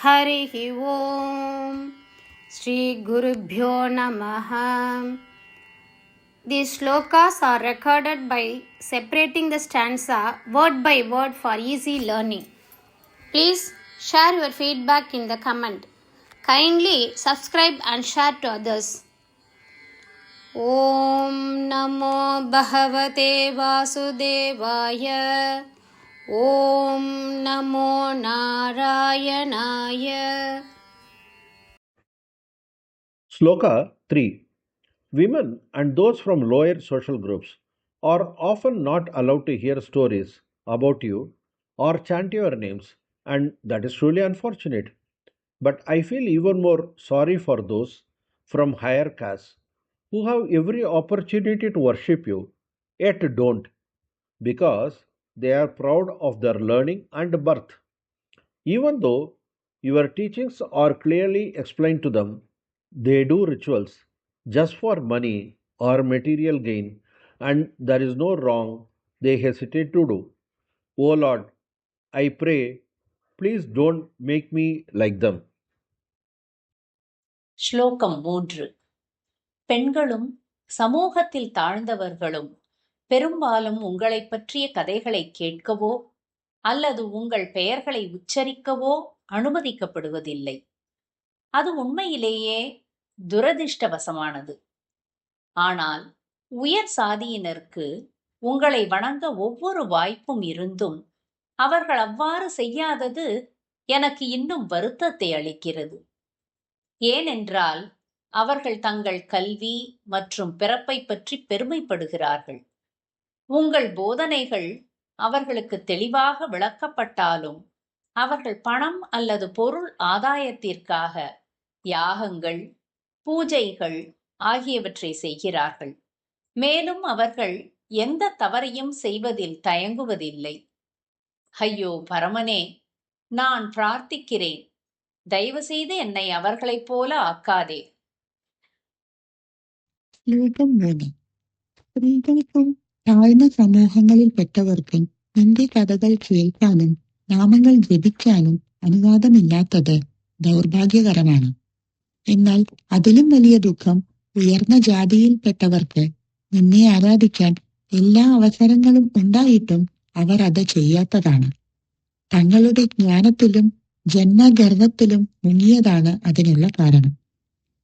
हरिः ओम श्री गुरुभ्यो नमः. These slokas are recorded by separating the stanza word by word for easy learning. Please share your feedback in the comment. Kindly subscribe and share to others. Om Namo Bhagavate Vasudevaya. Om Namo Narayanaya. Sloka 3. Women and those from lower social groups are often not allowed to hear stories about you or chant your names, and that is truly unfortunate. But I feel even more sorry for those from higher castes who have every opportunity to worship you, yet don't, because they are proud of their learning and birth. Even though your teachings are clearly explained to them, they do rituals just for money or material gain, and there is no wrong they hesitate to do. O Lord, I pray, please don't make me like them. ஸ்லோகம் 3. பெண்களும் சமூகத்தில் தாழ்ந்தவர்களும் பெரும்பாலும் உங்களைப் பற்றிய கதைகளை கேட்கவோ அல்லது உங்கள் பெயர்களை உச்சரிக்கவோ அனுமதிக்கப்படுவதில்லை. அது உண்மையிலேயே துரதிர்ஷ்டவசமானது. ஆனால் உயர் சாதியினருக்கு உங்களை வணங்க ஒவ்வொரு வாய்ப்பும் இருந்தும் அவர்கள் அவ்வாறு செய்யாதது எனக்கு இன்னும் வருத்தத்தை அளிக்கிறது. ஏனென்றால் அவர்கள் தங்கள் கல்வி மற்றும் பிறப்பை பற்றி பெருமைப்படுகிறார்கள். உங்கள் போதனைகள் அவர்களுக்கு தெளிவாக விளக்கப்பட்டாலும் அவர்கள் பணம் அல்லது பொருள் ஆதாயத்திற்காக யாகங்கள், பூஜைகள் ஆகியவற்றை செய்கிறார்கள். மேலும் அவர்கள் எந்த தவறையும் செய்வதில் தயங்குவதில்லை. ஐயோ பரமனே, நான் பிரார்த்திக்கிறேன், தயவு செய்து என்னை அவர்களைப் போல ஆக்காதே. ശ്ലോകം 3. സ്ത്രീകൾക്കും താഴ്ന്ന സമൂഹങ്ങളിൽപ്പെട്ടവർക്കും നിന്റെ കഥകൾ കേൾക്കാനും നാമങ്ങൾ ജപിക്കാനും അനുവാദമില്ലാത്തത് ദൗർഭാഗ്യകരമാണ്. എന്നാൽ അതിലും വലിയ ദുഃഖം ഉയർന്ന ജാതിയിൽപ്പെട്ടവർക്ക് നിന്നെ ആരാധിക്കാൻ എല്ലാ അവസരങ്ങളും ഉണ്ടായിട്ടും അവർ അത് ചെയ്യാത്തതാണ്. തങ്ങളുടെ ജ്ഞാനത്തിലും ജന്മഗർവത്തിലും മുങ്ങിയതാണ് അതിനുള്ള കാരണം.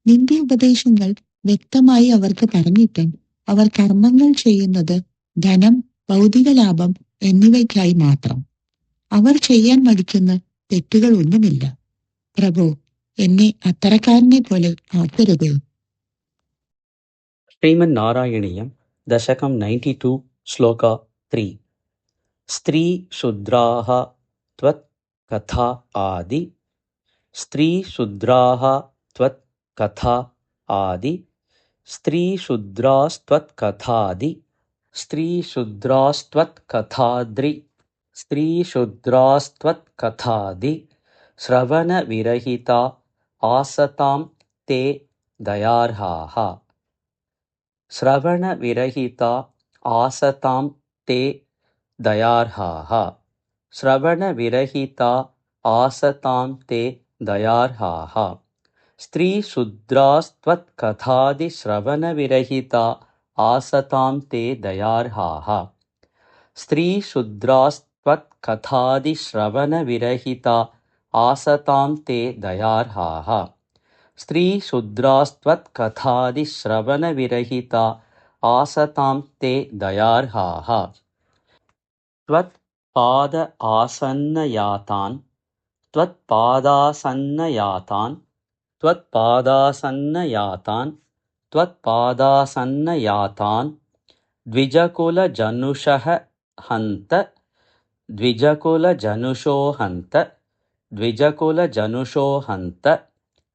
നിന്റെ ഉപദേശങ്ങൾ വ്യക്തമായി അവർക്ക് പറഞ്ഞിട്ടും അവർ കർമ്മങ്ങൾ ചെയ്യുന്നത് ധനം, ഭൗതിക ലാഭം എന്നിവയ്ക്കായി മാത്രം. അവർ ചെയ്യാൻ മടിക്കുന്ന തെറ്റുകളൊന്നുമില്ല. പ്രഭു, എന്നെ അത്തരക്കാരനെ പോലെ ആക്കരുത്. ಶ್ರೀಮನ್ ನಾರಾಯಣೀಯಂ ದಶಕಂ 92 ಶ್ಲೋಕ 3. ಸ್ತ್ರೀ ಶೂದ್ರಾಃ ತ್ವತ್ ಕಥಾ ಆದಿ. ಸ್ತ್ರೀ ಶೂದ್ರಾಃ ತ್ವತ್ ಕಥಾ ಆದಿ. ಸ್ತ್ರೀ ಶೂದ್ರಾಸ್ತ್ವತ್ ಕಥಾದಿ. ಸ್ತ್ರೀ ಶೂದ್ರಾಸ್ತ್ವತ್ ಕಥಾದ್ರಿ. ಸ್ತ್ರೀ ಶೂದ್ರಾಸ್ತ್ವತ್ ಕಥಾದಿ. ಶ್ರವಣ ವಿರಹಿತಾ ಆಸತಾಂ ತೇ ದಯಾರ್ಹಾಃ. ಶ್ರವಣ ವಿರಹಿತಾ ಆಸತಾಂ ತೇ ದಯಾರ್ಹಾಃ. ಶ್ರವಣ ವಿರಹಿತಾ ಆಸತಾಂ ತೇ ದಯಾರ್ಹಾಃ. ಸ್ತ್ರೀ ಶೂದ್ರಾಸ್ತ್ವತ್ ಕಥಾದಿ ಶ್ರವಣ ವಿರಹಿತಾ ಆಸತಾಂ ತೇ ದಯಾರ್ಹಾಃ. ಸ್ತ್ರೀ ಶೂದ್ರಾಸ್ತ್ವತ್ ಕಥಾದಿ ಶ್ರವಣ ವಿರಹಿತಾ ಆಸತಾಂ ತೇ ದಯಾರ್ಹಾಃ. ಸ್ತ್ರೀ ಶೂದ್ರಾಸ್ತ್ವತ್ ಕಥಾದಿ ಶ್ರವಣ ವಿರಹಿತಾ ಆಸತಾಂ ತೇ ದಯಾರ್ಹಾಃ. ತ್ವತ್ ಪಾದ ಆಸನ್ನಯಾತಾನ್. ತ್ವತ್ ಪಾದಾಸನ್ನಯಾತಾನ್. ತ್ವತ್ ಪಾದಾಸನ್ನಯಾತಾನ್. ತ್ವತ್ ಪಾದಾಸನ್ನಯಾತಾನ್. ದ್ವಿಜಕುಲ ಜನುಷಃ ಹಂತ. ದ್ವಿಜಕುಲ ಜನುಷೋ ಹಂತ. ದ್ವಿಜಕುಲ ಜನುಷೋ ಹಂತ.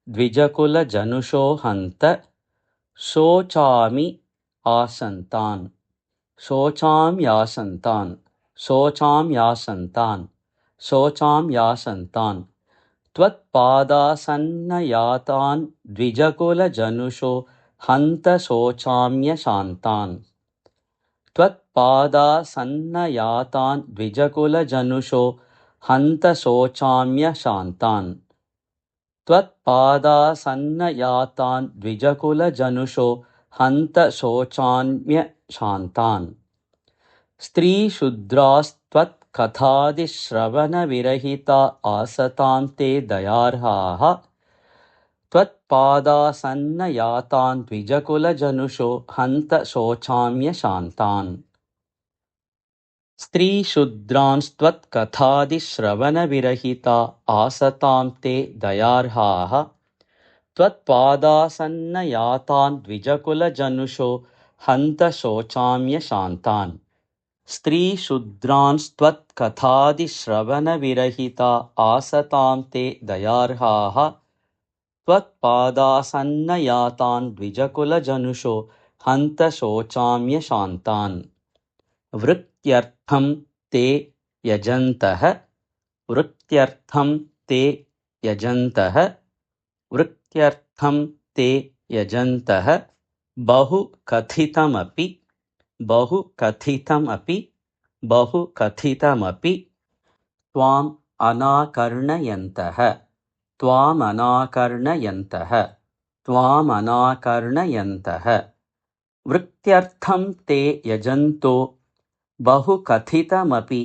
ದ್ವಿಜಕುಲ ಜನುಷೋ ಹಂತ. ಶೋಚಾಮಿ ಆಸಂತಾನ್. ಶೋಚಾಮ್ಯಾಸಂತಾನ್. ಶೋಚಾಮ್ಯಾಸಂತಾನ್. ಶೋಚಾಮ್ಯಾಸಂತಾನ್. ತ್ವತ್ ಪಾದಾಸನ್ನಯಾತಾನ್. ದ್ವಿಜಕುಲ ಜನುಷೋ ಹಂತ ಶೋಚಾಮ್ಯಶಾಂತಾನ್. ತ್ವತ್ ಪಾದಾಸನ್ನಯಾತಾನ್. ದ್ವಿಜಕುಲ ಜನುಷೋ ಹಂತ ಶೋಚಾಮ್ಯಶಾಂತಾನ್. त्वत्पादासन्नयातान् द्विजकुलजनुषो हन्त शोचाम्यशान्तान् स्त्रीशूद्रास्त्वत्कथादिश्रवणविरहिता आसतां ते दयार्हाः त्वत्पादासन्नयातान् द्विजकुलजनुषो हन्त शोचाम्यशान्तान् स्त्रीशूद्रांस्त्वत्कथादिश्रवणविरहिता आसतां ते दयार्हाः त्वत्पादासन्नयातान् द्विजकुलजनुषो हन्त शोचाम्यशान्तान् स्त्रीशूद्रांस्त्वत्कथादिश्रवणविरहिता आसतां ते दयार्हाः त्वत्पादासन्नयातान् द्विजकुलजनुषो हन्त शोचाम्यशान्तान् वृत्त्यर्थं ते यजन्तः वृत्त्यर्थं ते यजन्तः वृत्त्यर्थं ते यजन्तः बहुकथितमपि बहुकथितमपि बहुकथितमपि त्वाम् अनाकर्णयन्तः त्वामनाकर्णयन्तः त्वामनाकर्णयन्तः वृत्त्यर्थं ते यजन्तो बहुकथितमपि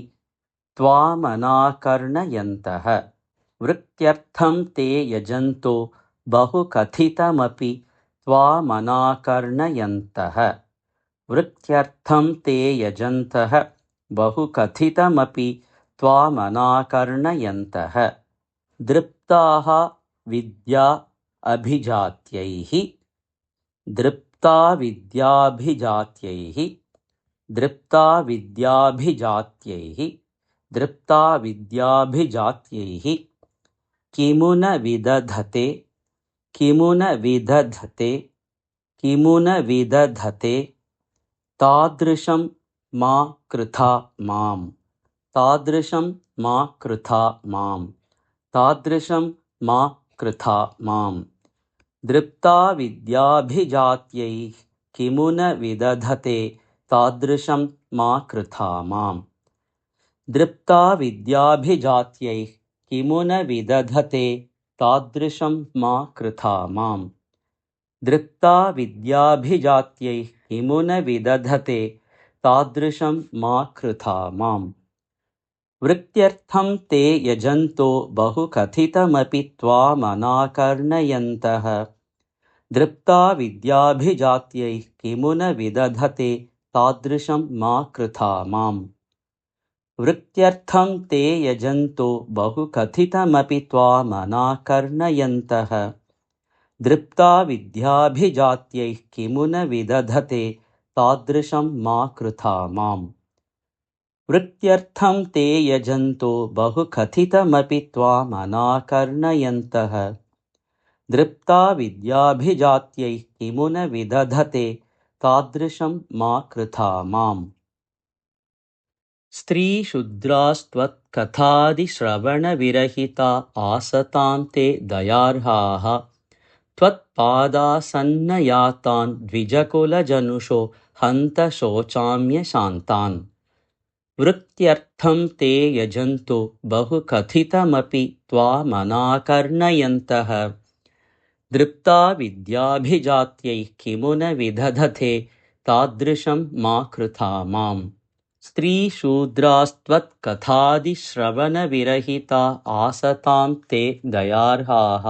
त्वामनाकर्णयन्तः वृत्त्यर्थं ते यजन्तो बहुकथितमपि त्वामनाकर्णयन्तः वृत्त्यर्थं ते यजन्तः बहुकथितमपि त्वामनाकर्णयन्तः दृप्ताः विद्या अभिजात्यैः दृप्ता विद्याभिजात्यैः दृप्ता विद्याभिजात्यैः दृप्ता विद्याभिजात्यैः किमु न विदधते किमु न विदधते किमु न विदधते तादृशं मा कृथा माम् तादृशं मा कृथा माम् तादृशं मा कृथा माम् दृप्ता विद्याभिजात्यैः किमु न विदधते तादृशं मा कृथा माम् दृप्ता विद्याभिजात्यैः किमु न विदधते तादृशं मा कृथा माम् दृप्ता विद्याभिजात्यैः किमु न विदधते तादृशं मा कृथा माम् वृत्त्यर्थं ते यजन्तो बहुकथितमपि त्वामनाकर्णयन्तः दृप्ता विद्याभिजात्यैः किमु न विदधते तादृशं मा कृथा माम् वृत्त्यर्थं ते यजन्तो बहुकथितमपि त्वामनाकर्णयन्तः दृप्ता विद्याभिजात्यैः किमु न विदधते तादृशं मा कृथा माम् वृत्त्यर्थं ते यजन्तो बहुकथितमपि त्वामनाकर्णयन्तः दृप्ता विद्याभिजात्यैः किमु न विदधते तादृशं मा कृथा माम् स्त्रीशूद्रास्त्वत्कथादिश्रवणविरहिता आसतां ते दयार्हाः त्वत्पादासन्नयातान् द्विजकुलजनुषो हन्त शोचाम्यशान्तान् वृत्त्यर्थं ते यजन्तो बहुकथितमपि त्वामनाकर्णयन्तः दृप्ता विद्याभिजात्यैः किमु न विदधते तादृशं मा कृथा माम् स्त्रीशूद्रास्त्वत्कथादिश्रवणविरहिता आसतां ते दयार्हाः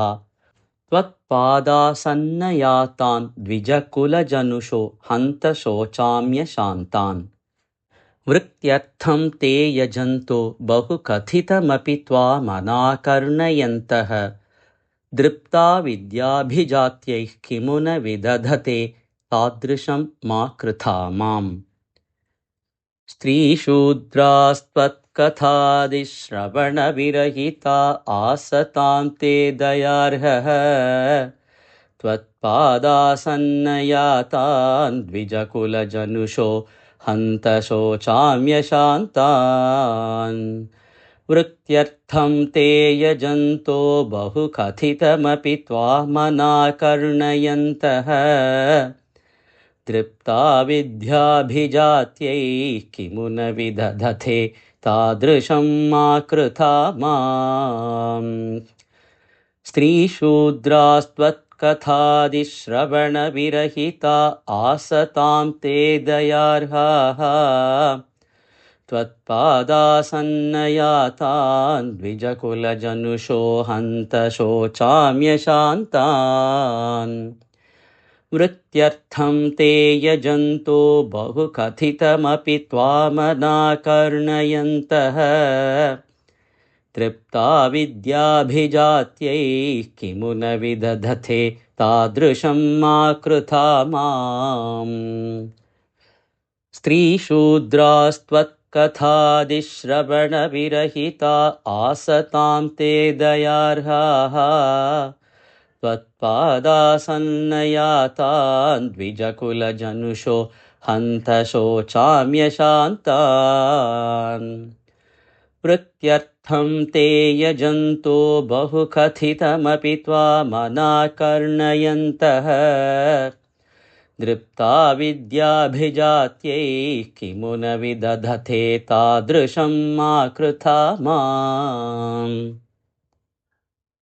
त्वत्पादासन्नयातान् द्विजकुलजनुषो हन्त शोचाम्यशान्तान् वृत्त्यर्थं ते यजन्तो बहुकथितमपि त्वामनाकर्णयन्तः दृप्ता विद्याभिजात्यैः किमु न विदधते तादृशं मा कृथा माम् स्त्रीशूद्रास्त्वत्कथादिश्रवणविरहिता आसतां ते दयार्हः त्वत्पादासन्नयातान् द्विजकुलजनुषो हन्त शोचाम्यशान्तान् वृत्त्यर्थं ते यजन्तो बहुकथितमपि त्वामनाकर्णयन्तः दृप्ता विद्याभिजात्यैः किमु न विदधते तादृशं मा कृथा माम् स्त्रीशूद्रास्त्वत्कथादिश्रवणविरहिता आसतां ते दयार्हाः त्वत्पादासन्नयातान् द्विजकुलजनुषो हन्त शोचाम्यशान्तान् वृत्त्यर्थं ते यजन्तो बहुकथितमपि त्वामनाकर्णयन्तः तृप्ता विद्याभिजात्यैः किमु न विदधते तादृशं मा कृथा माम् स्त्रीशूद्रास्त्वत्कथादिश्रवणविरहिता आसतां ते दयार्हाः त्वत्पादासन्नयातान् द्विजकुलजनुषो हन्त शोचाम्यशान्तान् वृत्त्यर्थं ते यजन्तो बहुकथितमपि त्वामनाकर्णयन्तः दृप्ता विद्याभिजात्यैः किमु न विदधते तादृशं मा कृथा माम्